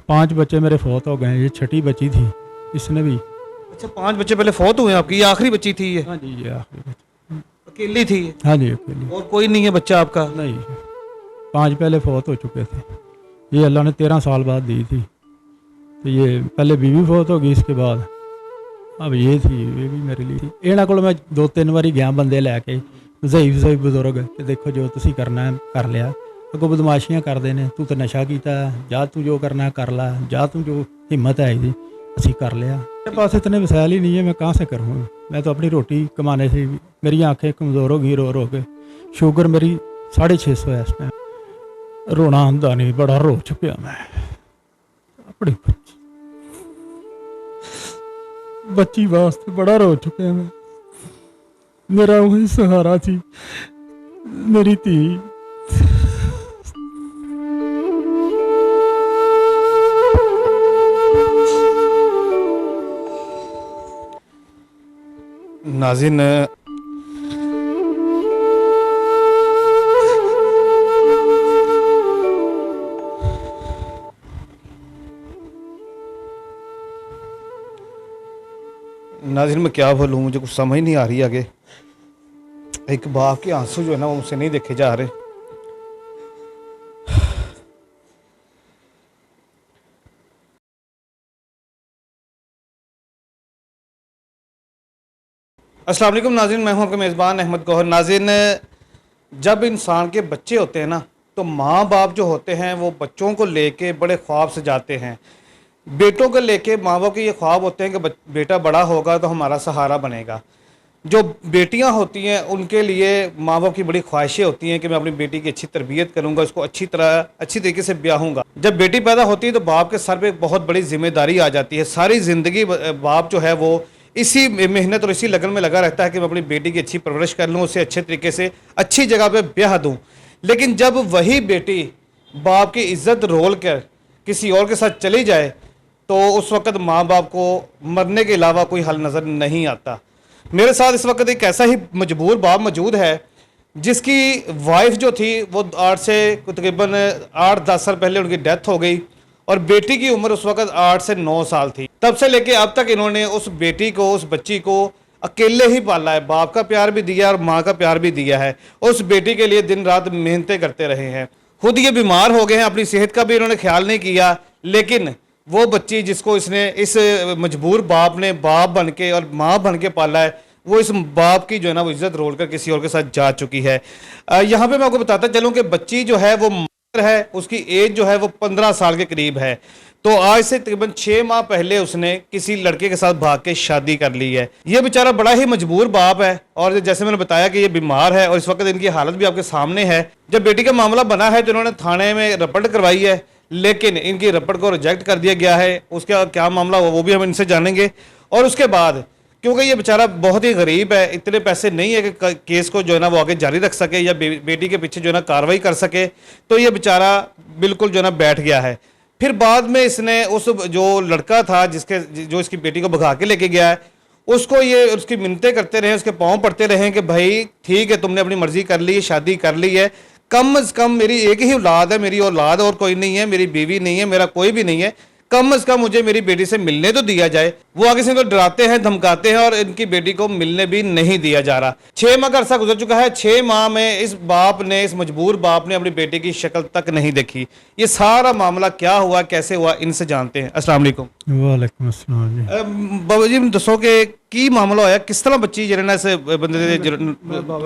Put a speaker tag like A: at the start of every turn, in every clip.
A: 5 बच्चे मेरे फौत हो गए, ये छठी बच्ची थी, इसने भी।
B: अच्छा, 5 बच्चे पहले फौत हुए आपकी, ये आखिरी बच्ची थी ये?
A: हाँ जी, ये आखिरी बच्ची।
B: अकेली थी ये?
A: हाँ जी, अकेली।
B: और कोई नहीं है बच्चा आपका?
A: नहीं, 5 पहले फौत हो चुके थे, ये अल्लाह ने 13 साल बाद दी थी। तो ये पहले बीवी फौत हो गई, इसके बाद अब ये थी, ये भी मेरे लिए थी। इन्होंने को मैं 2-3 बारी गया बंदे लैके, ज़ईफ़ बजुर्ग कि देखो जो तुसी करना है कर लिया, अगों बदमाशियां करते हैं, तू तो नशा किया, जा तू जो करना कर ला, जा तू जो हिम्मत है इसकी असी कर लिया। मेरे पास इतने वसाइल ही नहीं है, मैं कहाँ से करूँ? मैं तो अपनी रोटी कमाने से, मेरी आंखें कमज़ोर हो गई रो के, शुगर मेरी 650 है इस टाइम। रोना आंदा नहीं, बड़ा रो चुका मैं। अपनी बच्ची वास्ते बड़ा रो चुका मैं। मेरा वही सहारा थी, मेरी धी।
B: नाज़रीन, मैं क्या बोलूँ, मुझे कुछ समझ नहीं आ रही आगे। एक बाप के आंसू जो है ना वो मुझसे नहीं देखे जा रहे। अस्सलाम वालेकुम नाज़रीन, मैं हूं आपका मेज़बान अहमद गौहर। नाज़रीन, जब इंसान के बच्चे होते हैं ना, तो माँ बाप जो होते हैं वो बच्चों को लेके बड़े ख्वाब सजाते हैं। बेटों को लेके माँ बाप के ये ख्वाब होते हैं कि बेटा बड़ा होगा तो हमारा सहारा बनेगा। जो बेटियां होती हैं उनके लिए माँ बाप की बड़ी ख्वाहिशें होती हैं कि मैं अपनी बेटी की अच्छी तरबियत करूँगा, उसको अच्छी तरीके से ब्याहूँगा। जब बेटी पैदा होती है तो बाप के सर पे एक बहुत बड़ी जिम्मेदारी आ जाती है। सारी ज़िंदगी बाप जो है वो इसी मेहनत और इसी लगन में लगा रहता है कि मैं अपनी बेटी की अच्छी परवरिश कर लूँ, उसे अच्छे तरीके से अच्छी जगह पर ब्याह दूँ। लेकिन जब वही बेटी बाप की इज्जत रोल कर किसी और के साथ चली जाए तो उस वक़्त माँ बाप को मरने के अलावा कोई हल नज़र नहीं आता। मेरे साथ इस वक्त एक ऐसा ही मजबूर बाप मौजूद है जिसकी वाइफ जो थी वो तकरीबन 8-10 साल पहले उनकी डेथ हो गई और बेटी की उम्र उस वक्त 8 से 9 साल थी। तब से लेके अब तक इन्होंने उस बेटी को, उस बच्ची को अकेले ही पाला है। बाप का प्यार भी दिया और माँ का प्यार भी दिया है। उस बेटी के लिए दिन रात मेहनतें करते रहे हैं। खुद ये बीमार हो गए हैं, अपनी सेहत का भी इन्होंने ख्याल नहीं किया। लेकिन वो बच्ची जिसको इसने, इस मजबूर बाप ने बाप बन के और माँ बन के पाला है, वो इस बाप की जो है ना वो इज्जत रोल कर किसी और के साथ जा चुकी है। यहाँ पे मैं आपको बताता चलूँ कि बच्ची जो है वो है, उसकी एज जो है वो 15 साल के करीब है। तो आज से तकरीबन 6 माह पहले उसने किसी लड़के के साथ भाग के शादी कर ली है। ये बेचारा बड़ा ही मजबूर बाप है और जैसे मैंने बताया कि ये बीमार है और इस वक्त इनकी हालत भी आपके सामने है। जब बेटी का मामला बना है तो इन्होंने थाने में रिपोर्ट करवाई है, लेकिन इनकी रिपोर्ट को रिजेक्ट कर दिया गया है। उसका क्या मामला हुआ वो भी हम इनसे जानेंगे। और उसके बाद क्योंकि ये बेचारा बहुत ही गरीब है, इतने पैसे नहीं है कि केस को जो है ना वो आगे जारी रख सके या बेटी के पीछे जो है ना कार्रवाई कर सके, तो ये बेचारा बिल्कुल जो है ना बैठ गया है। फिर बाद में इसने उस जो लड़का था जो इसकी बेटी को भगा के लेके गया है, उसको ये उसकी मिन्नतें करते रहे, उसके पाँव पड़ते रहे कि भाई ठीक है, तुमने अपनी मर्जी कर ली है, शादी कर ली है, कम से कम मेरी एक ही औलाद है, मेरी औलाद और कोई नहीं है, मेरी बीवी नहीं है, मेरा कोई भी नहीं है, कम से कम मुझे मेरी बेटी से मिलने तो दिया जाए। वो आगे से इनको डराते हैं, धमकाते हैं और इनकी बेटी को मिलने भी नहीं दिया जा रहा। 6 माह का अरसा गुजर चुका है। 6 माह में इस मजबूर बाप ने अपनी बेटी की शक्ल तक नहीं देखी। ये सारा मामला क्या हुआ, कैसे हुआ, इनसे जानते हैं। अस्सलाम वालेकुम।
A: वालेकुम अस्सलाम जी।
B: बाबा जी दसो कि की मामला होया, किस तरह बच्ची ਜਿਹੜੇ ਨੇ ਇਸ ਬੰਦੇ ਦੇ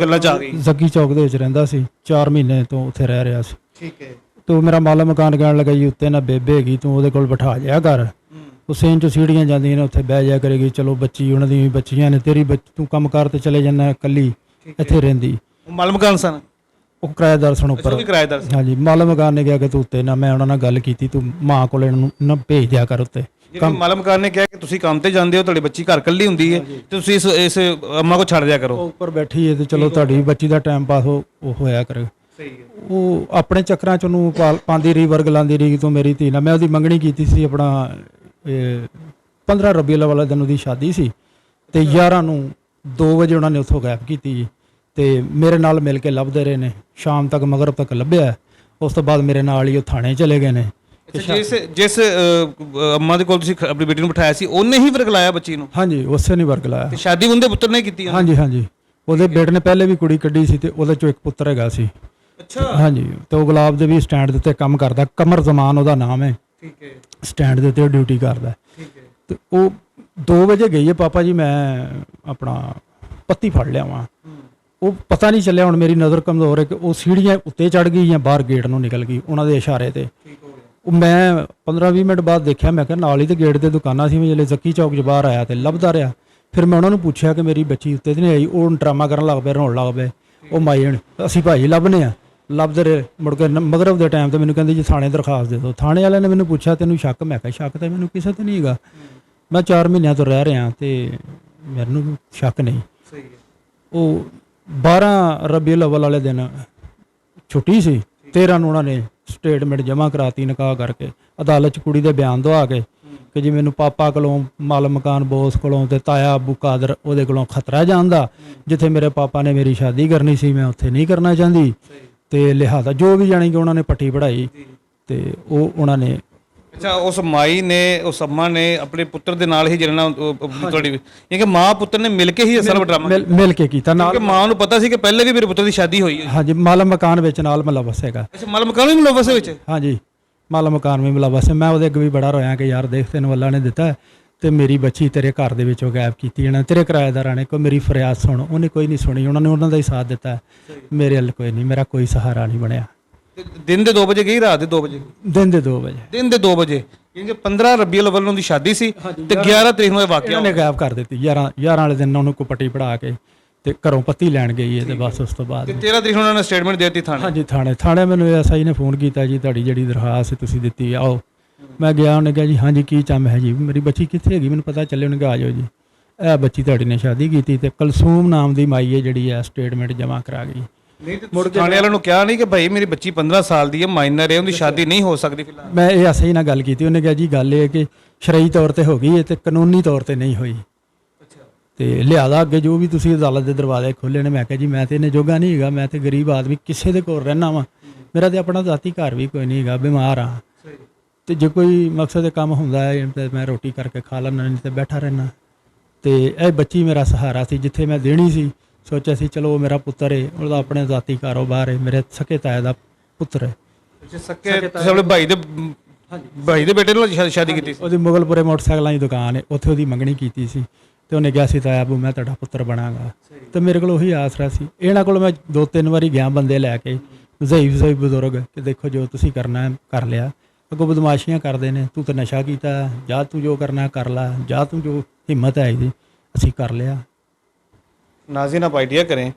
B: ਗੱਲਾਂ ਚ ਆ ਗਈ?
A: ਜ਼ਕੀ ਚੌਕ ਦੇ ਵਿੱਚ ਰਹਿੰਦਾ ਸੀ, 4 ਮਹੀਨੇ ਤੋਂ ਉੱਥੇ ਰਹਿ ਰਿਹਾ ਸੀ।
B: ਠੀਕ ਹੈ।
A: तो मेरा माला मकान कहन लगा जी उत्ते ना बेबे हैगी, तू ਉਹਦੇ ਕੋਲ ਬਿਠਾ ਜਾਇਆ ਕਰ, हुसैन चो सीढ़ियाँ जांदियां ने उत्थे बह जाया करेगी, चलो बच्ची उन्हां दी बच्चियां ने, तेरी तू काम कर ते चले जाना कल्ली इत्थे रहिंदी।
B: माल मकान सन
A: ਉਹ ਕਿਰਾਏਦਾਰ ਸਨ ਉੱਪਰ।
B: ਕਿਰਾਏਦਾਰ ਸੀ?
A: ਹਾਂਜੀ, ਮਾਲਾ ਮਕਾਨ ਨੇ ਕਿਹਾ ਕਿ ਤੂੰ ਉੱਤੇ ਨਾ, ਮੈਂ ਉਹਨਾਂ ਨਾਲ ਗੱਲ ਕੀਤੀ, ਤੂੰ ਮਾਂ ਕੋਲ ਇਹਨੂੰ ਨਾ ਭੇਜ ਦਿਆ ਕਰ ਉੱਤੇ।
B: ਮਾਲਾ ਮਕਾਨ ਨੇ ਕਿਹਾ ਕਿ ਤੁਸੀਂ ਕੰਮ ਤੇ ਜਾਂਦੇ ਹੋ, ਤੁਹਾਡੀ ਬੱਚੀ ਘਰ ਕੱਲੀ ਹੁੰਦੀ ਹੈ, ਤੇ ਤੁਸੀਂ ਇਸ ਅੰਮਾ ਕੋ ਛੱਡ ਦਿਆ ਕਰੋ।
A: ਉਹ ਉੱਪਰ ਬੈਠੀ ਹੈ ਤੇ ਚਲੋ ਤੁਹਾਡੀ ਬੱਚੀ ਦਾ ਟਾਈਮ ਪਾਸ ਉਹ ਹੋਇਆ ਕਰੇ।
B: ਸਹੀ ਹੈ।
A: ਉਹ ਆਪਣੇ ਚੱਕਰਾਂ ਚ ਉਹਨੂੰ ਪਾਉਂਦੀ ਰਹੀ, ਵਰਗ ਲਾਉਂਦੀ ਰਹੀ। ਤੂੰ ਮੇਰੀ ਧੀ ਨਾਲ, ਮੈਂ ਉਹਦੀ ਮੰਗਣੀ ਕੀਤੀ ਸੀ ਆਪਣਾ 15 ਰਬੀਉਲ ਵਾਲੇ ਦਿਨ ਉਹਦੀ ਸ਼ਾਦੀ ਸੀ ਤੇ 11 ਨੂੰ 2 ਵਜੇ ਉਹਨਾਂ ਨੇ ਉੱਥੋਂ ਗਾਇਬ ਕੀਤੀ ਜੀ। ਤੇ ਮੇਰੇ ਨਾਲ ਮਿਲ ਕੇ ਲੱਭਦੇ ਰਹੇ ਨੇ, ਸ਼ਾਮ ਤੱਕ ਮਗਰਬ ਤੱਕ ਲੱਭਿਆ। ਉਸ ਤੋਂ ਬਾਅਦ ਮੇਰੇ ਨਾਲ ਹੀ ਉਹ ਥਾਣੇ ਚਲੇ ਗਏ ਨੇ।
B: ਅੱਛਾ ਜਿਸ ਅੰਮਾ ਦੇ ਕੋਲ ਤੁਸੀਂ ਆਪਣੀ ਬੇਟੀ ਨੂੰ ਬਿਠਾਇਆ ਸੀ ਉਹਨੇ ਹੀ ਵਰਗਲਾਇਆ ਬੱਚੀ ਨੂੰ
A: ਹਾਂਜੀ ਉਸੇ ਨੇ ਵਰਗ ਲਾਇਆ।
B: ਤੇ ਸ਼ਾਦੀ ਉਹਦੇ ਪੁੱਤਰ ਨੇ ਕੀਤੀ ਉਹਨੇ?
A: ਹਾਂਜੀ ਹਾਂਜੀ, ਉਹਦੇ ਬੇਟੇ ਨੇ ਪਹਿਲੇ ਵੀ ਕੁੜੀ ਕੱਢੀ ਸੀ ਤੇ ਉਹਦੇ ਚੋਂ ਇੱਕ ਪੁੱਤਰ ਹੈਗਾ ਸੀ।
B: ਅੱਛਾ
A: ਹਾਂਜੀ, ਤੇ ਉਹ ਗੁਲਾਬ ਦੇ ਵੀ ਸਟੈਂਡ ਦੇ ਉੱਤੇ ਕੰਮ ਕਰਦਾ, ਕਮਰ ਜ਼ਮਾਨ ਉਹਦਾ ਨਾਮ ਹੈ।
B: ਠੀਕ ਹੈ
A: ਸਟੈਂਡ ਦੇ ਉੱਤੇ ਉਹ ਡਿਊਟੀ ਕਰਦਾ।
B: ਠੀਕ ਹੈ।
A: ਤੇ ਉਹ 2 ਵਜੇ ਗਈ ਹੈ, ਪਾਪਾ ਜੀ ਮੈਂ ਆਪਣਾ ਪੱਤੀ ਫੜ ਲਿਆ ਵਾਂ। ਉਹ ਪਤਾ ਨਹੀਂ ਚੱਲਿਆ, ਹੁਣ ਮੇਰੀ ਨਜ਼ਰ ਕਮਜ਼ੋਰ ਹੈ ਕਿ ਉਹ ਸੀੜੀਆਂ ਉੱਤੇ ਚੜ ਗਈ ਜਾਂ ਬਾਹਰ ਗੇਟ ਨੂੰ ਨਿਕਲ ਗਈ ਉਹਨਾਂ ਦੇ ਇਸ਼ਾਰੇ ਤੇ।
B: ਠੀਕ ਹੋ ਗਿਆ।
A: ਉਹ ਮੈਂ 15-20 ਮਿੰਟ ਬਾਅਦ ਦੇਖਿਆ, ਮੈਂ ਕਿਹਾ ਨਾਲ ਹੀ ਤੇ ਗੇਟ ਦੇ ਦੁਕਾਨਾਂ ਸੀ। ਮੈਂ ਜਿਹੜੇ ਜ਼ੱਕੀ ਚੌਕ 'ਚ ਬਾਹਰ ਆਇਆ ਤੇ ਲੱਭਦਾ ਰਿਹਾ। ਫਿਰ ਮੈਂ ਉਹਨਾਂ ਨੂੰ ਪੁੱਛਿਆ ਕਿ ਮੇਰੀ ਬੱਚੀ ਉੱਤੇ ਤੇ ਨਹੀਂ ਆਈ। ਉਹ ਡਰਾਮਾ ਕਰਨ ਲੱਗ ਪਏ, ਰੋਣ ਲੱਗ ਪਏ। ਉਹ ਮਾਈ ਅਸੀਂ ਭਾਈ ਲੱਭਨੇ ਆ, ਲੱਭਦੇ ਰਹੇ। ਮੁੜ ਕੇ ਮਗਰਬ ਦੇ ਟਾਈਮ ਤੇ ਮੈਨੂੰ ਕਹਿੰਦੇ ਜੀ ਥਾਣੇ ਦਰਖਾਸਤ ਦੇ ਦਿਓ। ਥਾਣੇ ਵਾਲਿਆਂ ਨੇ ਮੈਨੂੰ ਪੁੱਛਿਆ ਤੈਨੂੰ ਸ਼ੱਕ? ਮੈਂ ਕਿਹਾ ਸ਼ੱਕ ਤਾਂ ਮੈਨੂੰ ਕਿਸੇ ਤੇ ਨਹੀਂ ਹੈਗਾ, ਮੈਂ 4 ਮਹੀਨਿਆਂ ਤੋਂ ਰਹਿ ਰਿਹਾ ਤੇ ਮੈਨੂੰ ਸ਼ੱਕ ਨਹੀਂ।
B: ਸਹੀ ਹੈ।
A: ਉਹ 12 ਰਬੀਉਲ ਅਵਲ ਵਾਲੇ ਦਿਨ ਛੁੱਟੀ ਸੀ, 13 ਨੂੰ ਉਹਨਾਂ ਨੇ ਸਟੇਟਮੈਂਟ ਜਮ੍ਹਾਂ ਕਰਾਤੀ ਨਿਕਾਹ ਕਰਕੇ। ਅਦਾਲਤ 'ਚ ਕੁੜੀ ਦੇ ਬਿਆਨ ਦਵਾ ਕੇ ਕਿ ਜੀ ਮੈਨੂੰ ਪਾਪਾ ਕੋਲੋਂ, ਮਾਲ ਮਕਾਨ ਬੋਸ ਕੋਲੋਂ ਤੇ ਤਾਇਆ ਅਬੂ ਕਾਦਰ ਉਹਦੇ ਕੋਲੋਂ ਖਤਰਾ ਜਾਂਦਾ। ਜਿੱਥੇ ਮੇਰੇ ਪਾਪਾ ਨੇ ਮੇਰੀ ਸ਼ਾਦੀ ਕਰਨੀ ਸੀ ਮੈਂ ਉੱਥੇ ਨਹੀਂ ਕਰਨਾ ਚਾਹੁੰਦੀ, ਤੇ ਲਿਹਾਜ਼ਾ ਜੋ ਵੀ ਜਾਣੀ ਕਿ ਉਹਨਾਂ ਨੇ ਪੱਟੀ ਪੜਾਈ ਤੇ ਉਹ ਉਹਨਾਂ ਨੇ।
B: ਅੱਛਾ, ਉਸ ਮਾਈ ਨੇ, ਉਸ ਅੰਮਾ ਨੇ ਆਪਣੇ ਪੁੱਤਰ ਦੇ ਨਾਲ ਹੀ ਜਿਹੜਾ ਤੁਹਾਡੀ ਕਿ ਮਾਂ ਪੁੱਤਰ ਨੇ ਮਿਲ ਕੇ ਹੀ ਅਸਲ ਡਰਾਮਾ
A: ਮਿਲ ਕੇ ਕੀਤਾ ਨਾਲ।
B: ਕਿ ਮਾਂ ਨੂੰ ਪਤਾ ਸੀ ਕਿ ਪਹਿਲੇ ਵੀ ਮੇਰੇ ਪੁੱਤਰ ਦੀ ਸ਼ਾਦੀ ਹੋਈ ਹੈ।
A: ਹਾਂਜੀ, ਮਾਲ ਮਕਾਨ ਵਿੱਚ ਨਾਲ ਮੁਲਵਸ ਹੈਗਾ।
B: ਅੱਛਾ, ਮਾਲ ਮਕਾਨ ਵੀ ਮੁਲਵਸ ਵਿੱਚ?
A: ਹਾਂਜੀ, ਮਾਲ ਮਕਾਨ ਵੀ ਮੁਲਵਸ ਹੈ। ਮੈਂ ਉਹਦੇ ਅੱਗੇ ਵੀ ਬੜਾ ਰੋਇਆ ਕਿ ਯਾਰ ਦੇਖ ਤੈਨੂੰ ਅੱਲਾ ਨੇ ਦਿੱਤਾ ਤੇ ਮੇਰੀ ਬੱਚੀ ਤੇਰੇ ਘਰ ਦੇ ਵਿੱਚੋਂ ਗਾਇਬ ਕੀਤੀ ਜਾਣਾ। ਤੇਰੇ ਕਿਰਾਏਦਾਰਾਂ ਨੇ ਕੋਈ ਮੇਰੀ ਫਰਿਆਦ ਸੁਣ, ਉਹਨੇ ਕੋਈ ਨਹੀਂ ਸੁਣੀ। ਉਹਨਾਂ ਨੇ ਉਹਨਾਂ ਦਾ ਹੀ ਸਾਥ ਦਿੱਤਾ, ਮੇਰੇ ਵੱਲ ਕੋਈ ਨਹੀਂ, ਮੇਰਾ ਕੋਈ ਸਹਾਰਾ ਨਹੀਂ ਬਣਿਆ।
B: ਦਿਨ ਦੇ 2 ਵਜੇ ਗਈ, ਰਾਤ ਦੇ 2 ਵਜੇ?
A: ਦਿਨ ਦੇ 2 ਵਜੇ।
B: ਦਿਨ ਦੇ 2 ਵਜੇ, ਕਿਉਂਕਿ 15 ਰਬੀਉਲ ਅਵਲ ਨੂੰ ਦੀ ਸ਼ਾਦੀ ਸੀ ਤੇ 11 ਤਰੀਕ ਨੂੰ ਇਹ ਵਾਕਿਆ
A: ਉਹਨੇ ਗਾਇਬ ਕਰ ਦਿੱਤੀ। 11 ਵਾਲੇ ਦਿਨ ਉਹਨੂੰ ਕੋ ਪੱਟੀ ਪੜਾ ਕੇ ਤੇ ਘਰੋਂ ਪੱਤੀ ਲੈਣ ਗਈ ਹੈ ਤੇ ਬਸ ਉਸ ਤੋਂ ਬਾਅਦ।
B: ਤੇ 13 ਤਰੀਕ ਨੂੰ ਉਹਨਾਂ ਨੇ ਸਟੇਟਮੈਂਟ ਦੇ ਦਿੱਤੀ ਥਾਣੇ?
A: ਹਾਂਜੀ, ਥਾਣੇ ਮੈਨੂੰ ਐਸਆਈ ਨੇ ਫੋਨ ਕੀਤਾ ਜੀ ਤੁਹਾਡੀ ਜਿਹੜੀ ਦਰਖਾਸਤ ਤੁਸੀਂ ਦਿੱਤੀ ਆਓ। ਮੈਂ ਗਿਆ, ਉਹਨੇ ਕਿਹਾ ਜੀ ਹਾਂਜੀ ਕੀ ਚੰਮ ਹੈ ਜੀ, ਮੇਰੀ ਬੱਚੀ ਕਿੱਥੇ ਹੈਗੀ ਮੈਨੂੰ ਪਤਾ ਚੱਲੇ। ਉਹਨੇ ਕਿਹਾ ਆ ਜਾਓ ਜੀ, ਇਹ ਬੱਚੀ ਤੁਹਾਡੀ ਨੇ ਸ਼ਾਦੀ ਕੀਤੀ ਤੇ ਕਲਸੂਮ ਨਾਮ ਦੀ ਮਾਈ ਹੈ ਜਿਹੜੀ ਹੈ ਸਟੇਟਮੈਂਟ ਜਮ੍ਹਾਂ ਕਰਾ ਗਈ।
B: ਨਹੀਂ ਤੇ ਥਾਣੇ ਵਾਲਿਆਂ ਨੂੰ ਕਿਹਾ ਨਹੀਂ ਕਿ ਭਾਈ ਮੇਰੀ ਬੱਚੀ 15 ਸਾਲ ਦੀ ਹੈ, ਮਾਈਨਰ ਹੈ, ਉਹਦੀ ਸ਼ਾਦੀ ਨਹੀਂ ਹੋ ਸਕਦੀ ਫਿਲਹਾਲ?
A: ਮੈਂ ਇਹ ਐਸਆਈ ਨਾਲ ਗੱਲ ਕੀਤੀ, ਉਹਨੇ ਕਿਹਾ ਜੀ ਗੱਲ ਇਹ ਹੈ ਕਿ ਸ਼ਰਈ ਤੌਰ ਤੇ ਹੋ ਗਈ ਹੈ ਤੇ ਕਾਨੂੰਨੀ ਤੌਰ ਤੇ ਨਹੀਂ ਹੋਈ।
B: ਅੱਛਾ।
A: ਤੇ ਲਿਆਦਾ ਅੱਗੇ ਜੋ ਵੀ ਤੁਸੀਂ ਅਦਾਲਤ ਦੇ ਦਰਵਾਜ਼ੇ ਖੋਲ੍ਹੇ ਨੇ। ਮੈਂ ਕਿਹਾ ਜੀ ਮੈਂ ਤੇ ਇਹਨੇ ਜੋਗਾ ਨਹੀਂ ਹੈਗਾ, ਮੈਂ ਤੇ ਗਰੀਬ ਆਦਮੀ ਕਿਸੇ ਦੇ ਕੋਲ ਰਹਿਣਾ ਵਾਂ, ਮੇਰਾ ਤੇ ਆਪਣਾ ਜ਼ਾਤੀ ਘਰ ਵੀ ਕੋਈ ਨਹੀਂ ਹੈਗਾ, ਬਿਮਾਰ ਹਾਂ। ਤੇ ਜੇ ਕੋਈ ਮਕਸਦ ਦੇ ਕੰਮ ਹੁੰਦਾ ਹੈ ਤੇ ਮੈਂ ਰੋਟੀ ਕਰਕੇ ਖਾ ਲੈਂਦਾ, ਨਹੀਂ ਤੇ ਬੈਠਾ ਰਹਿਣਾ। ਤੇ ਇਹ ਬੱਚੀ ਮੇਰਾ ਸਹਾਰਾ ਸੀ, ਜਿੱਥੇ ਮੈਂ ਦੇਣੀ ਸੀ ਸੋਚਿਆ ਸੀ ਚਲੋ ਉਹ ਮੇਰਾ ਪੁੱਤਰ ਹੈ, ਉਹਦਾ ਆਪਣੇ ਜ਼ਾਤੀ ਕਾਰੋਬਾਰ ਹੈ, ਮੇਰੇ ਸਕੇ ਤਾਏ ਦਾ ਪੁੱਤਰ ਹੈ।
B: ਅੱਛਾ, ਸਕੇ ਤੁਸੀਂ ਆਪਣੇ ਭਾਈ ਦੇ ਬੇਟੇ ਨਾਲ ਸ਼ਾਦੀ ਕੀਤੀ ਸੀ?
A: ਉਹਦੀ ਮੁਗਲਪੁਰੇ ਮੋਟਰਸਾਈਕਲਾਂ ਦੀ ਦੁਕਾਨ ਹੈ, ਉੱਥੇ ਉਹਦੀ ਮੰਗਣੀ ਕੀਤੀ ਸੀ ਤੇ ਉਹਨੇ ਕਿਹਾ ਸੀ ਤਾਇਆ ਅਬੂ ਮੈਂ ਤੁਹਾਡਾ ਪੁੱਤਰ ਬਣਾਂਗਾ। ਤੇ ਮੇਰੇ ਕੋਲ ਉਹੀ ਆਸਰਾ ਸੀ। ਇਹਨਾਂ ਕੋਲ ਮੈਂ 2-3 ਵਾਰੀ ਗਿਆ ਬੰਦੇ ਲੈ ਕੇ, ਜ਼ਈਫ ਬਜ਼ੁਰਗ, ਕਿ ਦੇਖੋ ਜੋ ਤੁਸੀਂ ਕਰਨਾ ਹੈ ਕਰ ਲਿਆ, ਅੱਗੋਂ ਬਦਮਾਸ਼ੀਆਂ ਕਰਦੇ ਨੇ, ਤੂੰ ਤਾਂ ਨਸ਼ਾ ਕੀਤਾ, ਜਾਂ ਤੂੰ ਜੋ ਕਰਨਾ ਕਰ ਲੈ, ਜਾਂ ਤੂੰ ਜੋ ਹਿੰਮਤ ਹੈ ਇਹਦੀ ਅਸੀਂ कर लिया।
B: नाज़रीन, आप आइडिया करें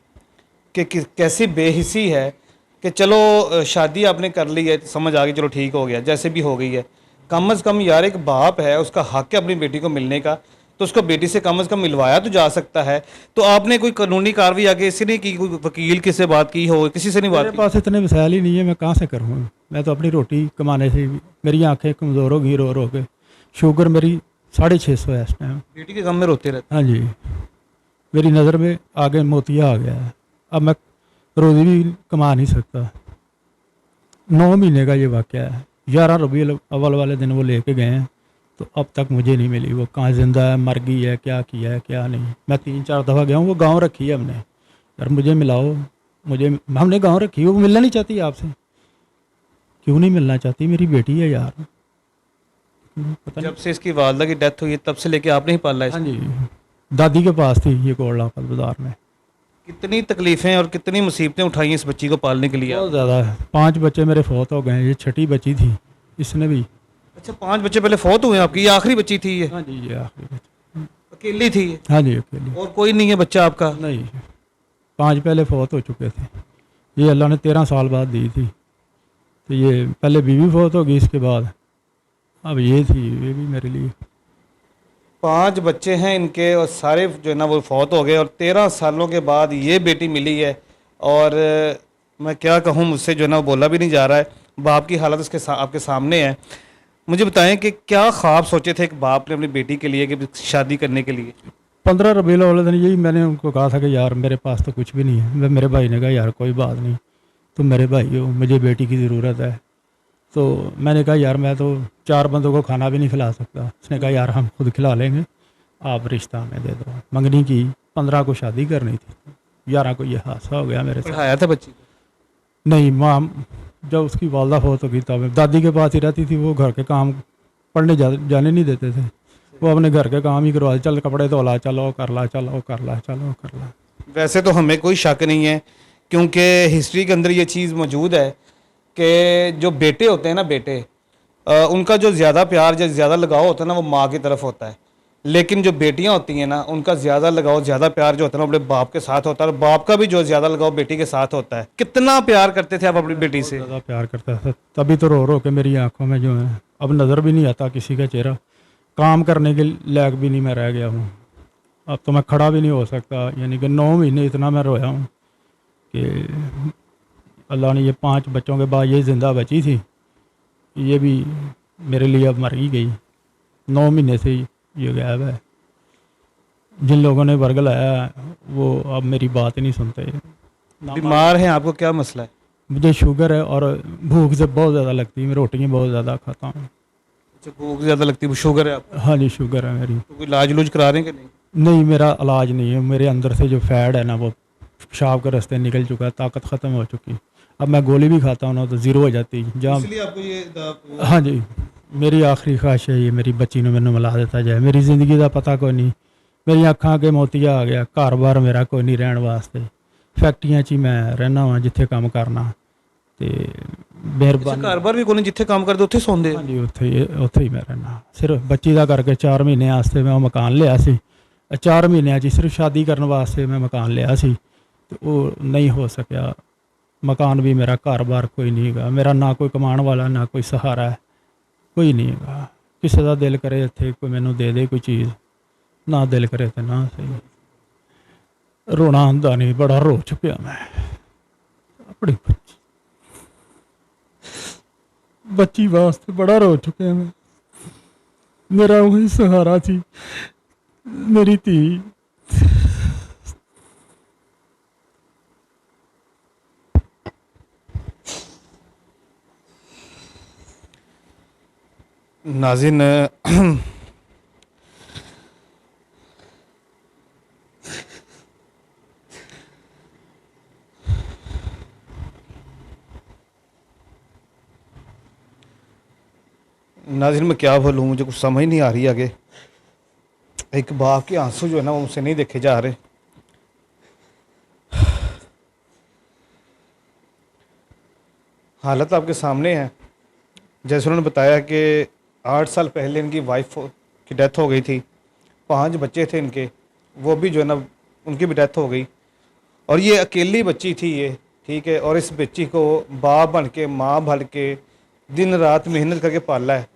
B: कि कैसी बेहिसी है कि चलो शादी आपने कर ली है, समझ आ गई, चलो ठीक हो गया, जैसे भी हो गई है। कम से कम यार एक बाप है, उसका हक है अपनी बेटी को मिलने का, तो उसको बेटी से कम मिलवाया तो जा सकता है। तो आपने कोई कानूनी कार्रवाई आगे इससे नहीं की? कोई वकील किसी से बात की हो? किसी से नहीं बात की?
A: मेरे पास इतने वसाइल ही नहीं है, मैं कहाँ से करूँ? मैं तो अपनी रोटी कमाने से, मेरी आंखें कमज़ोर हो गई रो रो के, शुगर मेरी 650 है इस टाइम।
B: बेटी के गम में रोते रहते?
A: हाँ जी, मेरी नज़र में आगे मोतिया आ गया है, अब मैं रोज़ी भी कमा नहीं सकता। 9 महीने का ये वाक़या है। 11 रबीउल अव्वल वाले दिन वो लेके गए हैं, तो अब तक मुझे नहीं मिली। वो कहाँ ज़िंदा है, मर गई है, क्या किया है क्या नहीं। मैं 3-4 दफ़ा गया हूँ, वो गाँव रखी है हमने, यार मुझे मिलाओ, मुझे, हमने गाँव रखी है, वो मिलना नहीं चाहती आपसे। क्यों नहीं मिलना चाहती? मेरी बेटी है यार।
B: पता जब से इसकी वालदा की डेथ हुई है तब से लेके आपने ही पाला है?
A: हाँ जी, दादी के पास थी ये कोटला बाजार में।
B: कितनी तकलीफ़ें और कितनी मुसीबतें उठाई हैं इस बच्ची को पालने के लिए?
A: बहुत ज़्यादा है। 5 बच्चे मेरे फौत हो गए हैं, ये छठी बच्ची थी, इसने भी।
B: अच्छा, 5 बच्चे पहले फौत हुए आपकी? ये आखिरी बच्ची थी ये?
A: हाँ जी, ये आखिरी बच्ची।
B: अकेली थी ये?
A: हाँ जी, अकेली।
B: और कोई नहीं है बच्चा आपका?
A: नहीं, 5 पहले फौत हो चुके थे, ये अल्लाह ने 13 साल बाद दी थी। तो ये पहले बीवी फौत हो गई, इसके बाद अब ये थी, ये भी मेरे लिए।
B: 5 बच्चे हैं इनके और सारे जो है ना वो फौत हो गए, और 13 सालों के बाद ये बेटी मिली है। और मैं क्या कहूँ, मुझसे जो है ना वो बोला भी नहीं जा रहा है। बाप की हालत उसके आपके सामने है। मुझे बताएं कि क्या ख्वाब सोचे थे एक बाप ने अपनी बेटी के लिए कि शादी करने के लिए?
A: 15 रबीउल अव्वल दिन यही मैंने उनको कहा था कि यार मेरे पास तो कुछ भी नहीं है। मेरे भाई ने कहा यार कोई बात नहीं, तुम मेरे भाई हो, मुझे बेटी की ज़रूरत है। तो मैंने कहा यार मैं तो 4 बंदों को खाना भी नहीं खिला सकता। उसने कहा यार हम खुद खिला लेंगे, आप रिश्ता हमें दे दो। मंगनी की, 15 को शादी करनी थी, 11 को ये हादसा हो गया मेरे साथ।
B: पढ़ाया था बच्ची को?
A: नहीं, माँ जब उसकी वालदा फौत हो गई तब दादी के पास ही रहती थी। वो घर के काम पढ़ने जाने नहीं देते थे। वो अपने घर के काम ही करवा, चल कपड़े धोला, चलो कर ला, चलो कर ला, चलो कर ला।
B: वैसे तो हमें कोई शक नहीं है, क्योंकि हिस्ट्री के अंदर ये चीज़ मौजूद है कि जो बेटे होते हैं ना, बेटे उनका जो ज़्यादा प्यार, जो ज़्यादा लगाव होता है ना, वो माँ की तरफ होता है। लेकिन जो बेटियां होती हैं ना, उनका ज़्यादा लगाव, ज़्यादा प्यार जो होता है ना, अपने बाप के साथ होता है। और बाप का भी जो ज़्यादा लगाव बेटी के साथ होता है। कितना प्यार करते थे आप अपनी बेटी से?
A: ज़्यादा प्यार करता था, तभी तो रो रो के मेरी आंखों में जो है अब नज़र भी नहीं आता किसी का चेहरा। काम करने के लायक भी नहीं मैं रह गया हूँ। अब तो मैं खड़ा भी नहीं हो सकता। यानी कि 9 महीने इतना मैं रोया हूँ कि अल्लाह ने ये 5 बच्चों के बाद ये ज़िंदा बची थी, ये भी मेरे लिए अब मर ही गई। 9 महीने से ये गायब है। जिन लोगों ने वर्ग लाया है वो अब मेरी बात ही नहीं सुनते।
B: बीमार हैं? आपको क्या मसला है?
A: मुझे शुगर है और भूख से बहुत ज़्यादा लगती है। मैं रोटियाँ बहुत ज़्यादा खाता हूँ।
B: अच्छा, भूख ज़्यादा लगती है, शुगर है आपको?
A: हाँ जी, शुगर है मेरी।
B: तो कोई इलाज उलूज करा रहे हैं कि नहीं?
A: नहीं, मेरा इलाज नहीं है। मेरे अंदर से जो फैट है ना, वो पेशाब के रास्ते निकल चुका है, ताकत ख़त्म हो चुकी। अब मैं गोली भी खाता हूँ ना तो ज़ीरो हो जाती जहाँ।
B: इसलिए आपको ये
A: हाँ जी, मेरी आखिरी ख्वाहिश है ये मेरी बच्ची ने मैंने मिला देता जाए। मेरी ज़िंदगी का पता कोई नहीं। मेरी अखां अगे मोतिया आ गया। घर बार मेरा कोई नहीं रहने वास्ते। फैक्ट्रियां च ही मैं रहना वा जिथे काम करना। तो मेहरबानी।
B: घर बार भी कोई जिथे काम करते उत्थे सौंदे?
A: हाँ जी, उत्थे ही मैं रहना। सिर्फ बच्ची का करके 4 महीने वास्ते मैं मकान लिया सी। 4 महीनों च सिर्फ शादी करने वास्ते मैं मकान लिया सी, तो वो नहीं हो सकिया। मकान भी मेरा, घर बार कोई नहीं है मेरा, ना कोई कमान वाला, ना कोई सहारा है, कोई नहीं है। किसी का दिल करे इत्थे कोई मैनू दे दे कोई चीज़, ना दिल करे तो ना सही। रोना आंदा नहीं, बड़ा रो चुकिया मैं अपनी बच्ची वास्ते, बड़ा रो चुकिया मैं। मेरा वही सहारा थी, मेरी धी।
B: नाज़रीन, नाज़रीन मैं क्या बोलूँ, मुझे कुछ समझ नहीं आ रही आगे। एक बाप के आंसू जो है ना, वो मुझसे नहीं देखे जा रहे। हालत आपके सामने है। जैसे उन्होंने बताया कि 8 साल पहले इनकी वाइफ की डेथ हो गई थी। 5 बच्चे थे इनके, वो भी जो है ना उनकी भी डेथ हो गई। और ये अकेली बच्ची थी ये, ठीक है। और इस बच्ची को बाप बन के, माँ बन के दिन रात मेहनत करके पाला है।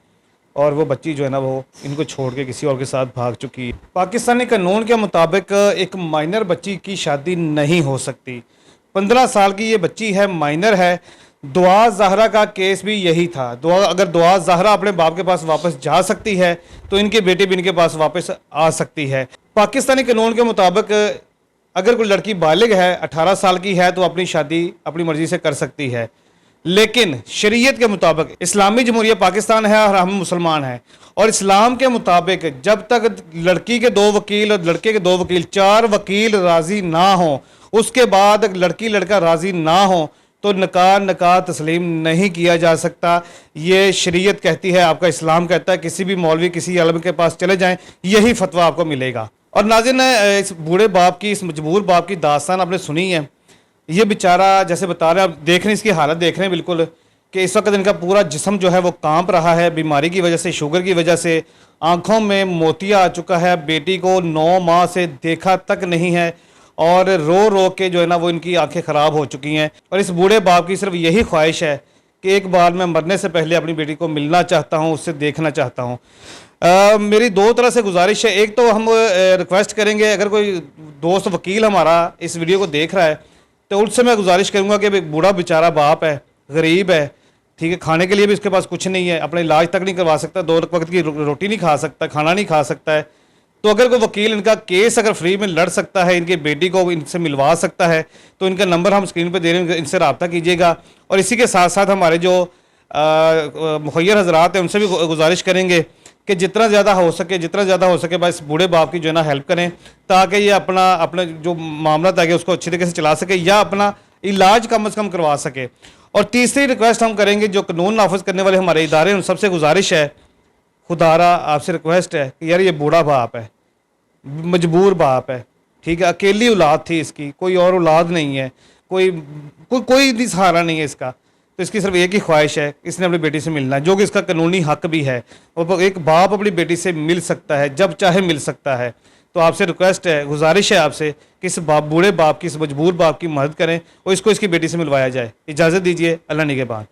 B: और वो बच्ची जो है ना, वो इनको छोड़ के किसी और के साथ भाग चुकी है। पाकिस्तानी कानून के मुताबिक एक माइनर बच्ची की शादी नहीं हो सकती। 15 साल की ये बच्ची है, माइनर है। दुआ ज़हरा का केस भी यही था। अगर दुआ ज़हरा अपने बाप के पास वापस जा सकती है तो इनके बेटे भी इनके पास वापस आ सकती है। पाकिस्तानी कानून के मुताबिक अगर कोई लड़की बालिग है, 18 साल की है, तो अपनी शादी अपनी मर्जी से कर सकती है। लेकिन शरीयत के मुताबिक, इस्लामी जमहूरिया पाकिस्तान है और हम मुसलमान हैं, और इस्लाम के मुताबिक जब तक लड़की के 2 वकील और लड़के के 2 वकील, 4 वकील राज़ी ना हो, उसके बाद लड़की लड़का राज़ी ना हो, तो निकाह तस्लीम नहीं किया जा सकता। ये शरीयत कहती है, आपका इस्लाम कहता है। किसी भी मौलवी, किसी आलम के पास चले जाएं, यही फतवा आपको मिलेगा। और नाज़रीन, इस बूढ़े बाप की, इस मजबूर बाप की दास्तान आपने सुनी है। ये बेचारा जैसे बता रहे हैं, आप देख रहे हैं इसकी हालत, देख रहे हैं बिल्कुल कि इस वक्त इनका पूरा जिस्म जो है वो कांप रहा है, बीमारी की वजह से, शुगर की वजह से। आंखों में मोतिया आ चुका है। बेटी को 9 माह से देखा तक नहीं है, और रो रो के जो है ना वो इनकी आंखें ख़राब हो चुकी हैं। और इस बूढ़े बाप की सिर्फ यही ख्वाहिश है कि एक बार मैं मरने से पहले अपनी बेटी को मिलना चाहता हूँ, उससे देखना चाहता हूँ। मेरी 2 तरह से गुजारिश है। एक तो हम रिक्वेस्ट करेंगे, अगर कोई दोस्त वकील हमारा इस वीडियो को देख रहा है, तो उनसे मैं गुजारिश करूँगा कि एक बूढ़ा बेचारा बाप है, गरीब है, ठीक है, खाने के लिए भी इसके पास कुछ नहीं है, अपना इलाज तक नहीं करवा सकता, 2 वक्त की रोटी नहीं खा सकता, खाना नहीं खा सकता है। तो अगर कोई वकील इनका केस अगर फ्री में लड़ सकता है, इनकी बेटी को इनसे मिलवा सकता है, तो इनका नंबर हम स्क्रीन पर दे रहे हैं, इनसे रब्ता कीजिएगा। और इसी के साथ साथ हमारे जो मुखैर हजरात हैं उनसे भी गुजारिश करेंगे कि जितना ज़्यादा हो सके बस बूढ़े बाप की जो है ना हेल्प करें, ताकि ये अपना जो मामला था उसको अच्छी तरीके से चला सके या अपना इलाज कम से कम करवा सके। और तीसरी रिक्वेस्ट हम करेंगे, जो कानून नाफिज करने वाले हमारे इदारे हैं उन सबसे गुजारिश है, खुदारा आपसे रिक्वेस्ट है कि यार ये बूढ़ा बाप है, मजबूर बाप है, ठीक है, अकेली औलाद थी इसकी, कोई और औलाद नहीं है, कोई भी सहारा नहीं है इसका, तो इसकी सिर्फ एक ही ख्वाहिश है, इसने अपनी बेटी से मिलना है, जो कि इसका कानूनी हक भी है। और एक बाप अपनी बेटी से मिल सकता है, जब चाहे मिल सकता है। तो आपसे रिक्वेस्ट है, गुजारिश है आपसे कि इस बूढ़े बाप की, इस मजबूर बाप की मदद करें और इसको इसकी बेटी से मिलवाया जाए। इजाज़त दीजिए, अल्लाह निगहबान।